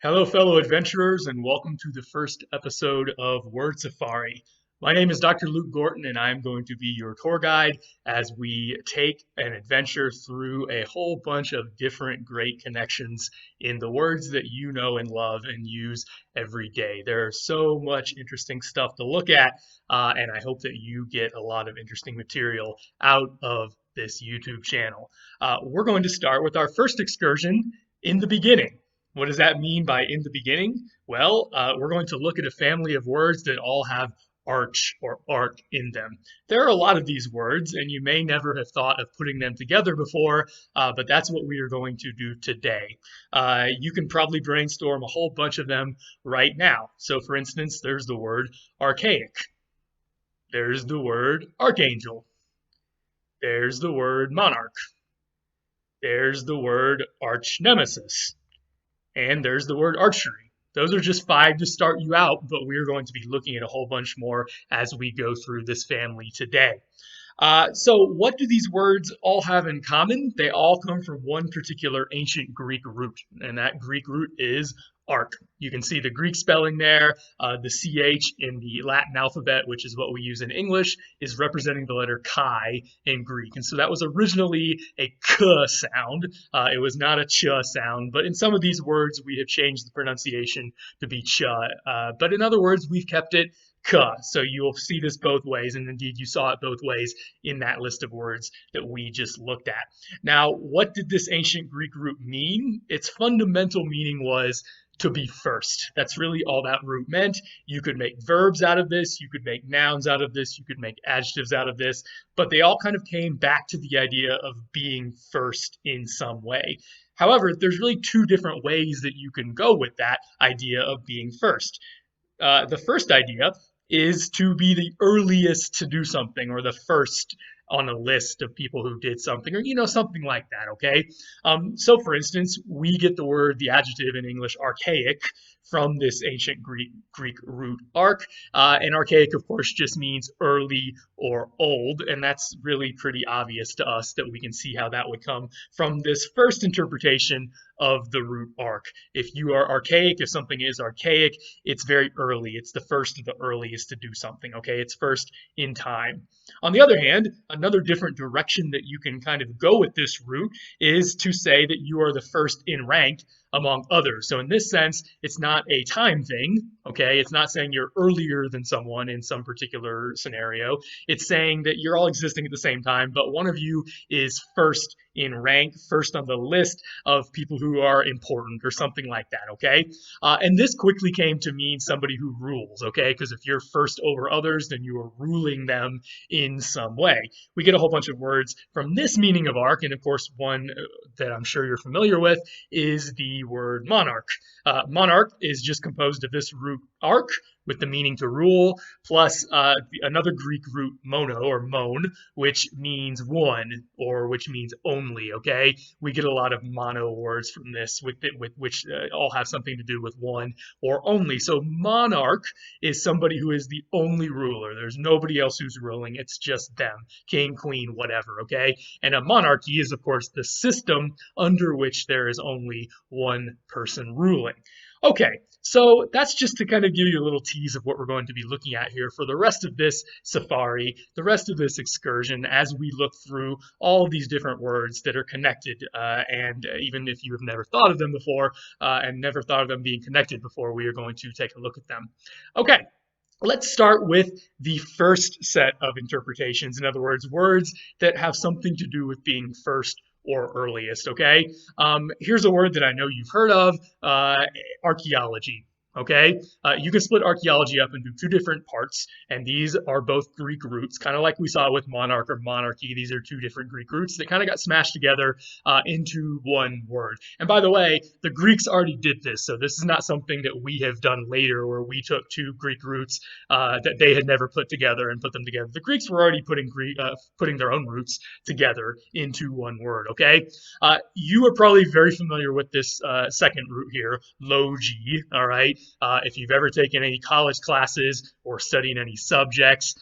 Hello, fellow adventurers, and welcome to the first episode of Word Safari. My name is Dr. Luke Gorton, and I'm going to be your tour guide as we take an adventure through a whole bunch of different great connections in the words that you know and love and use every day. There's so much interesting stuff to look at, and I hope that you get a lot of interesting material out of this YouTube channel. We're going to start with our first excursion in the beginning. What does that mean by in the beginning? Well, we're going to look at a family of words that all have arch or arc in them. There are a lot of these words, and you may never have thought of putting them together before, but that's what we are going to do today. You can probably brainstorm a whole bunch of them right now. So, for instance, there's the word archaic. There's the word archangel. There's the word monarch. There's the word arch-nemesis. And there's the word archery. Those are just 5 to start you out, but we're going to be looking at a whole bunch more as we go through this family today. So what do these words all have in common? They all come from one particular ancient Greek root, and that Greek root is arc. You can see the Greek spelling there. The CH in the Latin alphabet, which is what we use in English, is representing the letter chi in Greek. And so that was originally a k sound. It was not a ch sound, but in some of these words, we have changed the pronunciation to be ch. But in other words, we've kept it ka. So you'll see this both ways, and indeed you saw it both ways in that list of words that we just looked at. Now, what did this ancient Greek root mean? Its fundamental meaning was to be first. That's really all that root meant. You could make verbs out of this, you could make nouns out of this, you could make adjectives out of this, but they all kind of came back to the idea of being first in some way. However, there's really 2 different ways that you can go with that idea of being first. The first idea is to be the earliest to do something, or the first on a list of people who did something, or something like that. Okay. So for instance, we get the adjective in English, archaic, from this ancient Greek root arch, and archaic, of course, just means early or old, and that's really pretty obvious to us that we can see how that would come from this first interpretation of the root arch. If you are archaic, if something is archaic, it's very early. It's the first of the earliest to do something. Okay, it's first in time. On the other hand, another different direction that you can kind of go with this root is to say that you are the first in rank among others. So in this sense, it's not a time thing, okay? It's not saying you're earlier than someone in some particular scenario. It's saying that you're all existing at the same time, but one of you is first in rank, first on the list of people who are important or something like that, okay? And this quickly came to mean somebody who rules, okay? Because if you're first over others, then you are ruling them in some way. We get a whole bunch of words from this meaning of arch, and of course, one that I'm sure you're familiar with is the word monarch. Monarch is just composed of this root arch with the meaning to rule, plus another Greek root mono or mon, which means one or which means only. Okay, we get a lot of mono words from this, with which all have something to do with one or only. So monarch is somebody who is the only ruler. There's nobody else who's ruling. It's just them, king, queen, whatever. Okay, and a monarchy is, of course, the system under which there is only one person ruling. Okay, so that's just to kind of give you a little tease of what we're going to be looking at here for the rest of this safari, the rest of this excursion, as we look through all of these different words that are connected. And even if you have never thought of them before and never thought of them being connected before, we are going to take a look at them. Okay. Let's start with the first set of interpretations. In other words, words that have something to do with being first or earliest, okay? Here's a word that I know you've heard of, archaeology. Okay, you can split archaeology up into 2 different parts, and these are both Greek roots, kind of like we saw with monarch or monarchy. These are 2 different Greek roots that kind of got smashed together into one word. And by the way, the Greeks already did this, so this is not something that we have done later, where we took 2 Greek roots that they had never put together and put them together. The Greeks were already putting their own roots together into one word. Okay, you are probably very familiar with this second root here, logi. All right. If you've ever taken any college classes or studied any subjects,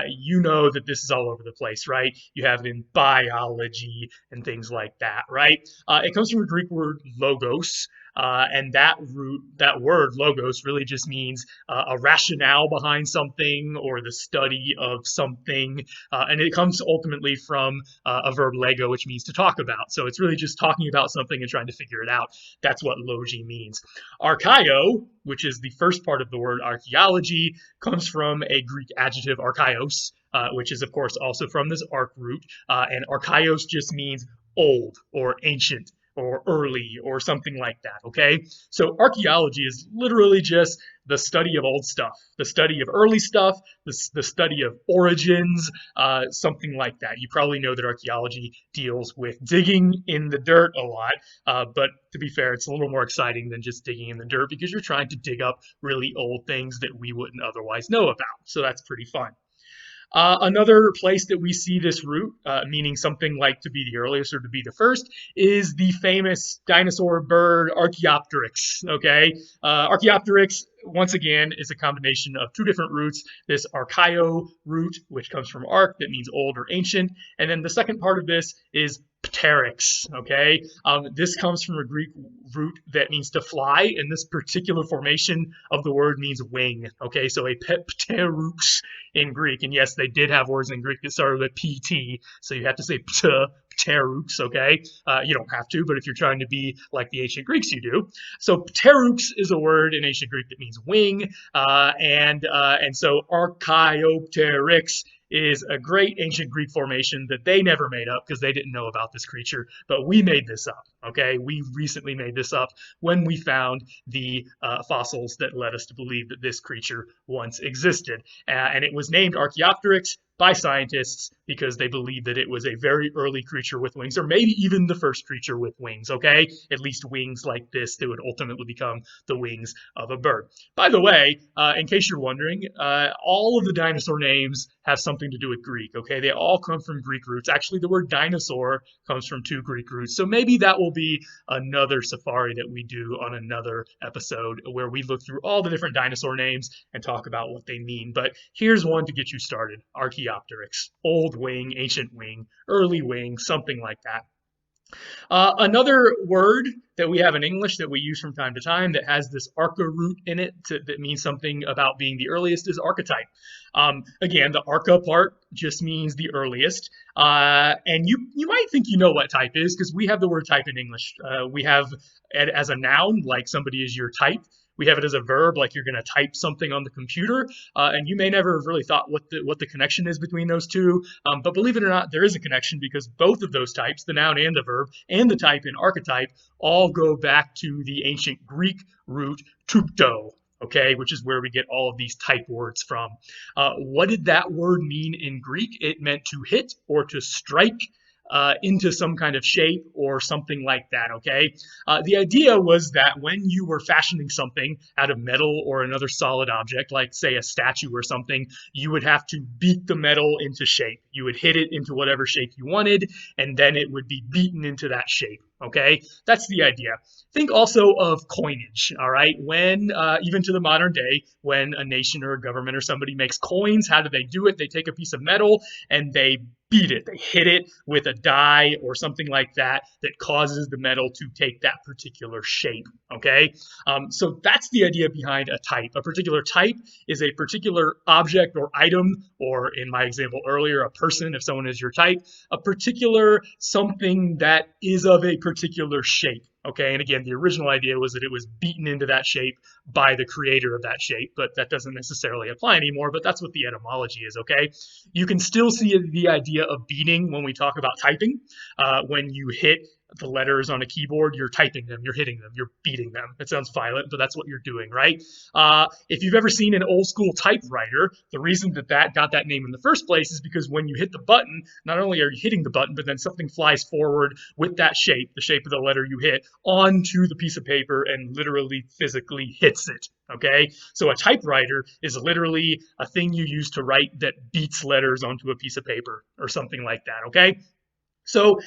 you know that this is all over the place, right? You have it in biology and things like that, right? It comes from a Greek word logos, And that word logos, really just means a rationale behind something or the study of something. And it comes ultimately from a verb lego, which means to talk about. So it's really just talking about something and trying to figure it out. That's what logi means. Archaeo, which is the first part of the word archaeology, comes from a Greek adjective archaios, which is, of course, also from this arch root. And archaios just means old or ancient or early or something like that, okay? So archaeology is literally just the study of old stuff, the study of early stuff, the study of origins, something like that. You probably know that archaeology deals with digging in the dirt a lot, but to be fair, it's a little more exciting than just digging in the dirt because you're trying to dig up really old things that we wouldn't otherwise know about. So that's pretty fun. Another place that we see this root, meaning something like to be the earliest or to be the first, is the famous dinosaur bird Archaeopteryx. Okay, Archaeopteryx, once again, is a combination of two different roots. This archaeo root, which comes from arch, that means old or ancient, and then the second part of this is pteryx. Okay, this comes from a Greek root that means to fly, and this particular formation of the word means wing. Okay, so a pteryx in Greek, and yes, they did have words in Greek that started with pt, so you have to say pteryx. Okay, you don't have to, but if you're trying to be like the ancient Greeks, you do. So pteryx is a word in ancient Greek that means wing, and so Archaeopteryx is a great ancient Greek formation that they never made up because they didn't know about this creature, but we made this up, okay? We recently made this up when we found the fossils that led us to believe that this creature once existed. And it was named Archaeopteryx by scientists because they believed that it was a very early creature with wings, or maybe even the first creature with wings, okay? At least wings like this that would ultimately become the wings of a bird. By the way, in case you're wondering, all of the dinosaur names have something to do with Greek, okay? They all come from Greek roots. Actually, the word dinosaur comes from two Greek roots. So maybe that will be another safari that we do on another episode where we look through all the different dinosaur names and talk about what they mean. But here's one to get you started. Archaeopteryx, old wing, ancient wing, early wing, something like that. Another word that we have in English that we use from time to time that has this archa root in it that means something about being the earliest is archetype. Again, the archa part just means the earliest. And you might think you know what type is because we have the word type in English. We have it as a noun, like somebody is your type. We have it as a verb, like you're going to type something on the computer, and you may never have really thought what the connection is between those two. But believe it or not, there is a connection because both of those types, the noun and the verb, and the type in archetype, all go back to the ancient Greek root tupto, okay, which is where we get all of these type words from. What did that word mean in Greek? It meant to hit or to strike into some kind of shape or something like that, okay? The idea was that when you were fashioning something out of metal or another solid object, like say a statue or something, you would have to beat the metal into shape. You would hit it into whatever shape you wanted, and then it would be beaten into that shape, okay? That's the idea. Think also of coinage, all right? When, even to the modern day, when a nation or a government or somebody makes coins, how do they do it? They take a piece of metal and they beat it. They hit it with a die or something like that that causes the metal to take that particular shape, okay? So that's the idea behind a type. A particular type is a particular object or item, or in my example earlier, a person, if someone is your type, a particular something that is of a particular shape. Okay, and again, the original idea was that it was beaten into that shape by the creator of that shape, but that doesn't necessarily apply anymore, but that's what the etymology is, okay? You can still see the idea of beating when we talk about typing. When you hit the letters on a keyboard, you're typing them, you're hitting them, you're beating them. It sounds violent, but that's what you're doing, right? If you've ever seen an old school typewriter, the reason that got that name in the first place is because when you hit the button, not only are you hitting the button, but then something flies forward with that shape, the shape of the letter you hit, onto the piece of paper and literally physically hits it, okay? So a typewriter is literally a thing you use to write that beats letters onto a piece of paper or something like that, okay? So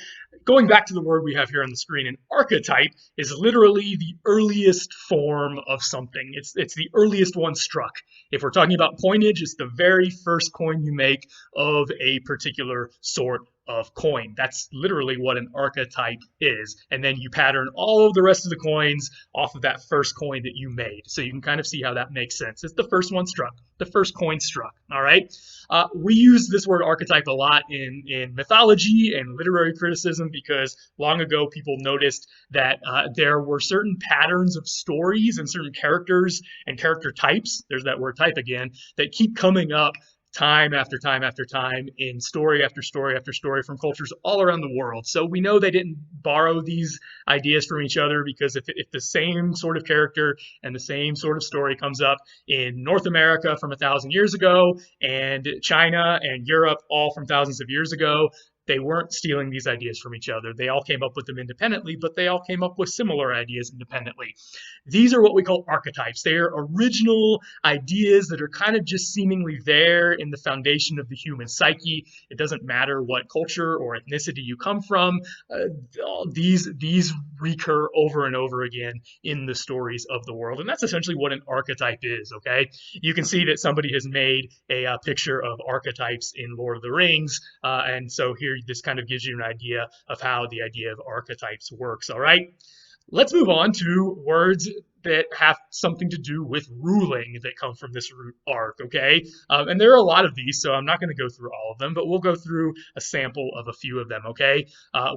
going back to the word we have here on the screen, an archetype is literally the earliest form of something. It's the earliest one struck. If we're talking about coinage, it's the very first coin you make of a particular sort of coin. That's literally what an archetype is. And then you pattern all of the rest of the coins off of that first coin that you made. So you can kind of see how that makes sense. It's the first one struck, the first coin struck. All right. We use this word archetype a lot in mythology and literary criticism because long ago people noticed that there were certain patterns of stories and certain characters and character types, there's that word type again, that keep coming up time after time after time in story after story after story from cultures all around the world. So we know they didn't borrow these ideas from each other, because if the same sort of character and the same sort of story comes up in North America from 1,000 years ago and China and Europe all from thousands of years ago, they weren't stealing these ideas from each other. They all came up with them independently, but they all came up with similar ideas independently. These are what we call archetypes. They are original ideas that are kind of just seemingly there in the foundation of the human psyche. It doesn't matter what culture or ethnicity you come from. These recur over and over again in the stories of the world. And that's essentially what an archetype is, okay? You can see that somebody has made a picture of archetypes in Lord of the Rings. And so here, this kind of gives you an idea of how the idea of archetypes works, all right? Let's move on to words that have something to do with ruling that come from this root arc, okay? And there are a lot of these, so I'm not going to go through all of them, but we'll go through a sample of a few of them, okay?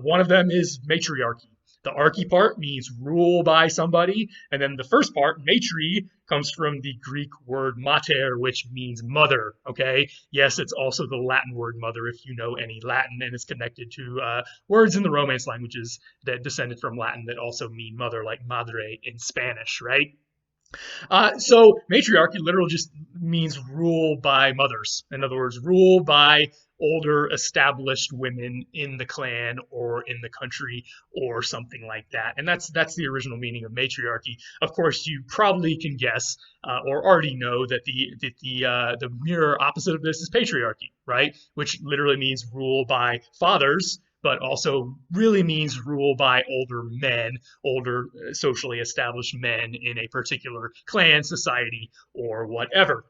One of them is matriarchy. The archy part means rule by somebody, and then the first part, matri, comes from the Greek word mater, which means mother, okay? Yes, it's also the Latin word mother if you know any Latin, and it's connected to words in the Romance languages that descended from Latin that also mean mother, like madre in Spanish, right? So matriarchy literally just means rule by mothers. In other words, rule by older established women in the clan or in the country or something like that. And that's the original meaning of matriarchy. Of course, you probably can guess or already know that the mirror opposite of this is patriarchy, right? Which literally means rule by fathers, but also really means rule by older men, older socially established men in a particular clan, society, or whatever.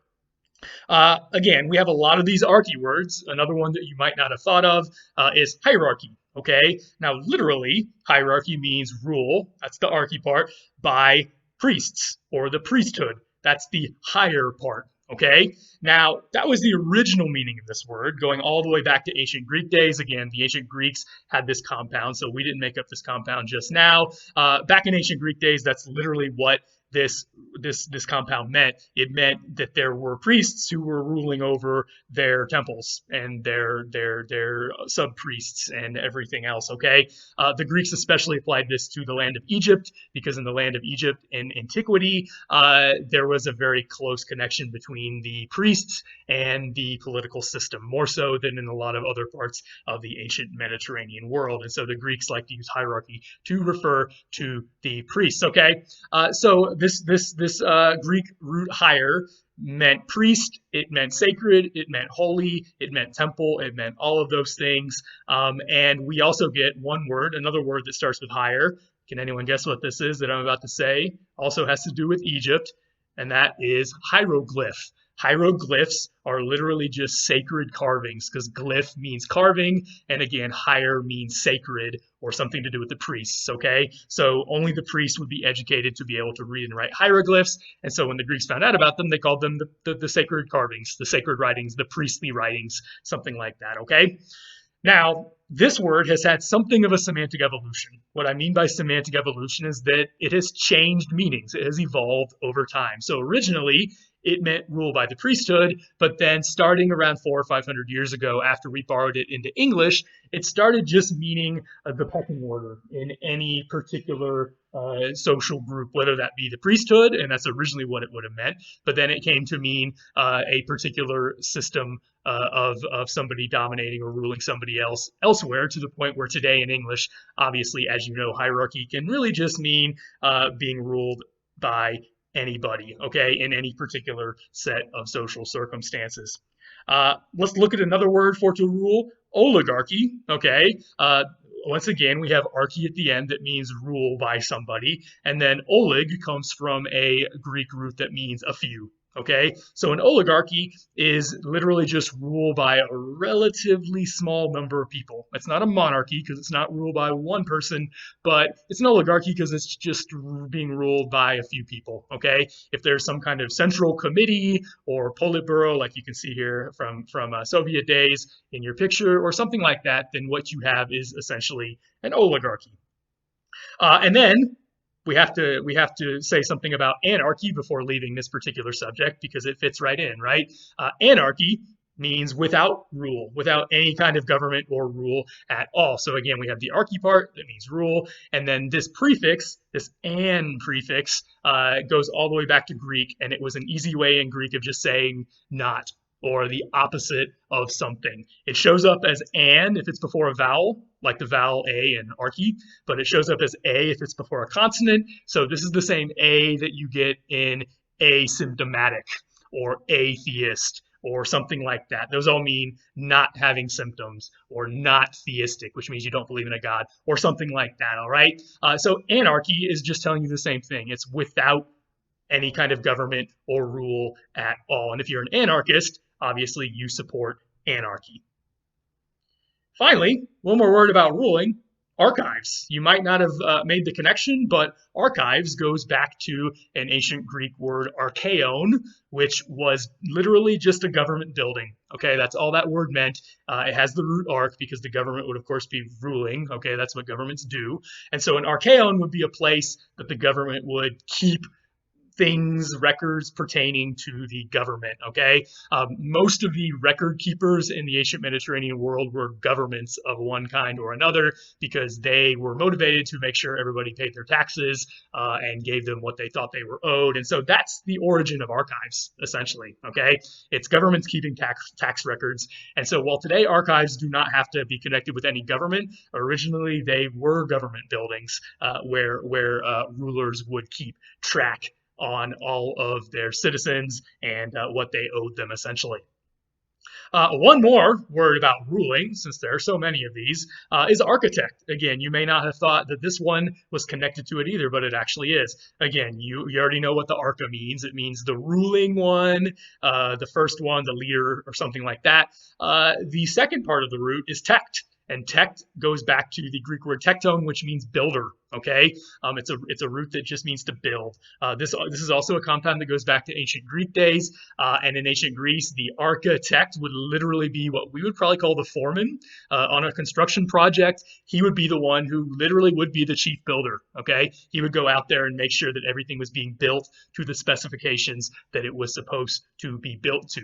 Again, we have a lot of these archy words. Another one that you might not have thought of is hierarchy. Okay, now literally, hierarchy means rule, that's the archy part, by priests or the priesthood. That's the higher part. Okay, now that was the original meaning of this word, going all the way back to ancient Greek days. Again, the ancient Greeks had this compound, so we didn't make up this compound just now. Back in ancient Greek days, that's literally what this compound meant. It meant that there were priests who were ruling over their temples and their sub priests and everything else. Okay, the Greeks especially applied this to the land of Egypt, because in the land of Egypt in antiquity there was a very close connection between the priests and the political system, more so than in a lot of other parts of the ancient Mediterranean world. And so the Greeks like to use hierarchy to refer to the priests. Okay, so this Greek root higher meant priest, it meant sacred, it meant holy, it meant temple, it meant all of those things. And we also get another word that starts with higher. Can anyone guess what this is that I'm about to say? Also has to do with Egypt, and that is hieroglyph. Hieroglyphs are literally just sacred carvings, because glyph means carving, and again, higher means sacred or something to do with the priests, okay? So only the priests would be educated to be able to read and write hieroglyphs, and so when the Greeks found out about them, they called them the sacred carvings, the sacred writings, the priestly writings, something like that, okay? Now, this word has had something of a semantic evolution. What I mean by semantic evolution is that it has changed meanings. It has evolved over time. So originally, it meant rule by the priesthood, but then starting around 400 or 500 years ago, after we borrowed it into English, it started just meaning the pecking order in any particular social group, whether that be the priesthood, and that's originally what it would have meant, but then it came to mean a particular system of somebody dominating or ruling somebody else elsewhere, to the point where today in English, obviously, as you know, hierarchy can really just mean being ruled by anybody, okay, in any particular set of social circumstances. Let's look at another word for to rule, oligarchy, okay. Once again, we have archy at the end that means rule by somebody, and then olig comes from a Greek root that means a few, Okay, so an oligarchy is literally just rule by a relatively small number of people. It's not a monarchy because it's not ruled by one person, but it's an oligarchy because it's just being ruled by a few people. Okay, if there's some kind of central committee or politburo, like you can see here from Soviet days in your picture, or something like that, then what you have is essentially an oligarchy. And then we have to say something about anarchy before leaving this particular subject because it fits right in, right? Anarchy means without rule, without any kind of government or rule at all. So again, we have the archy part that means rule, and then this prefix, this an prefix, goes all the way back to Greek, and it was an easy way in Greek of just saying not, or the opposite of something. It shows up as an if it's before a vowel, like the vowel a in archy, but it shows up as a if it's before a consonant. So this is the same a that you get in asymptomatic or atheist or something like that. Those all mean not having symptoms or not theistic, which means you don't believe in a god or something like that. All right. So anarchy is just telling you the same thing. It's without any kind of government or rule at all. And if you're an anarchist, obviously you support anarchy. Finally, one more word about ruling. Archives. You might not have made the connection, but archives goes back to an ancient Greek word archaeon, which was literally just a government building. Okay, that's all that word meant. It has the root arch because the government would, of course, be ruling. Okay, that's what governments do. And so an archaeon would be a place that the government would keep things, records pertaining to the government. Okay, most of the record keepers in the ancient Mediterranean world were governments of one kind or another because they were motivated to make sure everybody paid their taxes and gave them what they thought they were owed. And so that's the origin of archives, essentially. Okay, it's governments keeping tax records. And so while today archives do not have to be connected with any government, originally they were government buildings where rulers would keep track on all of their citizens and what they owed them, essentially. One more word about ruling, since there are so many of these, is architect. Again, you may not have thought that this one was connected to it either, but it actually is. Again, you already know what the archa means. It means the ruling one, the first one, the leader, or something like that. The second part of the root is tect. And tect goes back to the Greek word tekton, which means builder. Okay, it's a root that just means to build. This is also a compound that goes back to ancient Greek days. And in ancient Greece, the architect would literally be what we would probably call the foreman on a construction project. He would be the one who literally would be the chief builder. Okay, he would go out there and make sure that everything was being built to the specifications that it was supposed to be built to.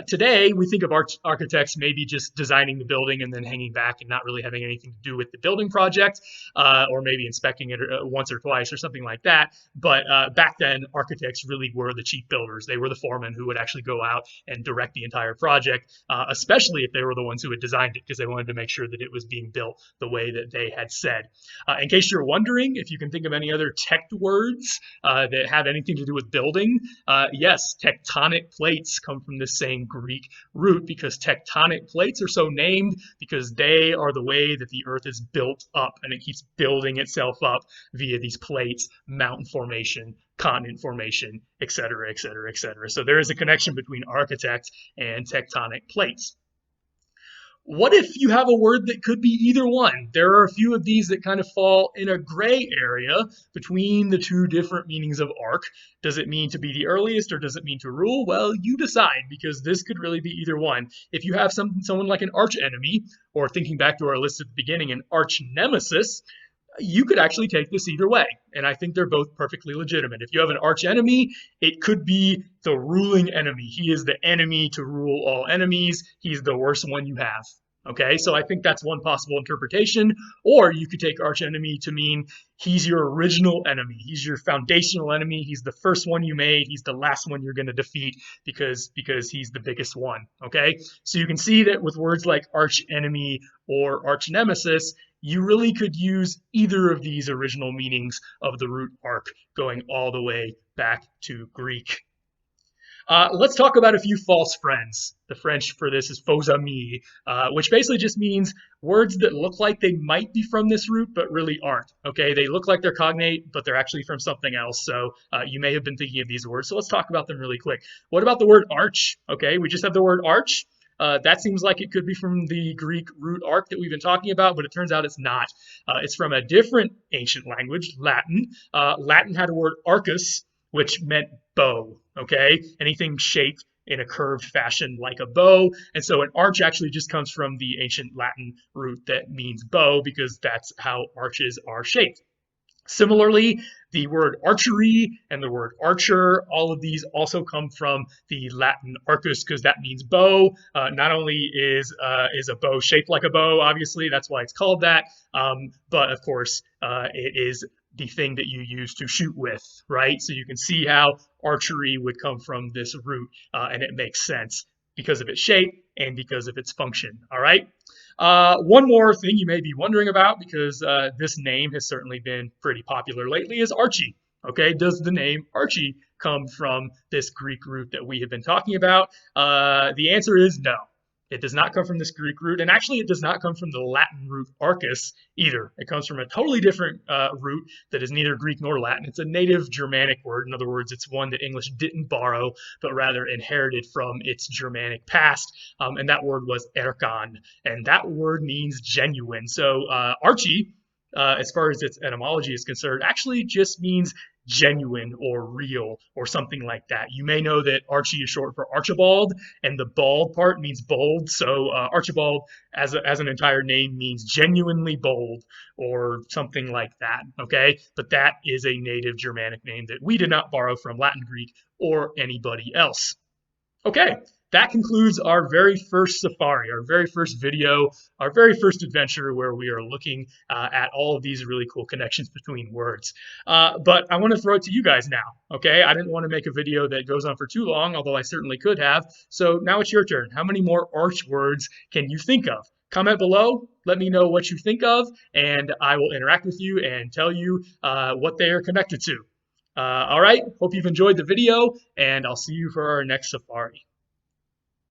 Today, we think of architects maybe just designing the building and then hanging back and not really having anything to do with the building project, or maybe inspecting it once or twice or something like that. But back then, architects really were the chief builders. They were the foremen who would actually go out and direct the entire project, especially if they were the ones who had designed it, because they wanted to make sure that it was being built the way that they had said. In case you're wondering if you can think of any other tect words that have anything to do with building, yes, tectonic plates come from this same Greek root, because tectonic plates are so named because they are the way that the earth is built up, and it keeps building itself up via these plates, mountain formation, continent formation, etc., etc., etc. So there is a connection between architect and tectonic plates. What if you have a word that could be either one? There are a few of these that kind of fall in a gray area between the two different meanings of arch. Does it mean to be the earliest or does it mean to rule? Well, you decide, because this could really be either one. If you have someone like an arch enemy, or thinking back to our list at the beginning, an arch-nemesis, you could actually take this either way, and I think they're both perfectly legitimate. If you have an arch enemy, it could be the ruling enemy. He is the enemy to rule all enemies. He's the worst one you have. Okay, so I think that's one possible interpretation. Or you could take arch enemy to mean he's your original enemy. He's your foundational enemy. He's the first one you made. He's the last one you're going to defeat because he's the biggest one. Okay, so you can see that with words like arch enemy or arch nemesis, you really could use either of these original meanings of the root arch, going all the way back to Greek. Let's talk about a few false friends. The French for this is faux amis, which basically just means words that look like they might be from this root, but really aren't. Okay, they look like they're cognate, but they're actually from something else. So you may have been thinking of these words. So let's talk about them really quick. What about the word arch? Okay, we just have the word arch. That seems like it could be from the Greek root arc that we've been talking about, but it turns out it's not. It's from a different ancient language, Latin. Latin had a word arcus, which meant bow, okay? Anything shaped in a curved fashion like a bow. And so an arch actually just comes from the ancient Latin root that means bow because that's how arches are shaped. Similarly, the word archery and the word archer, all of these also come from the Latin arcus because that means bow. Not only is a bow shaped like a bow, obviously, that's why it's called that, but of course, it is the thing that you use to shoot with, right? So you can see how archery would come from this root, and it makes sense because of its shape and because of its function, all right? One more thing you may be wondering about, because this name has certainly been pretty popular lately, is Archie. Okay, does the name Archie come from this Greek root that we have been talking about? The answer is no. It does not come from this Greek root, and actually it does not come from the Latin root arcus either. It comes from a totally different root that is neither Greek nor Latin. It's a native Germanic word. In other words, it's one that English didn't borrow, but rather inherited from its Germanic past, and that word was erkan, and that word means genuine. So Archie, as far as its etymology is concerned, actually just means genuine or real or something like that. You may know that Archie is short for Archibald, and the bald part means bold. So Archibald, as an entire name, means genuinely bold or something like that. Okay, but that is a native Germanic name that we did not borrow from Latin, Greek, or anybody else. Okay, that concludes our very first safari, our very first video, our very first adventure where we are looking at all of these really cool connections between words. But I want to throw it to you guys now, okay? I didn't want to make a video that goes on for too long, although I certainly could have. So now it's your turn. How many more arch words can you think of? Comment below, let me know what you think of, and I will interact with you and tell you what they are connected to. All right, hope you've enjoyed the video, and I'll see you for our next safari.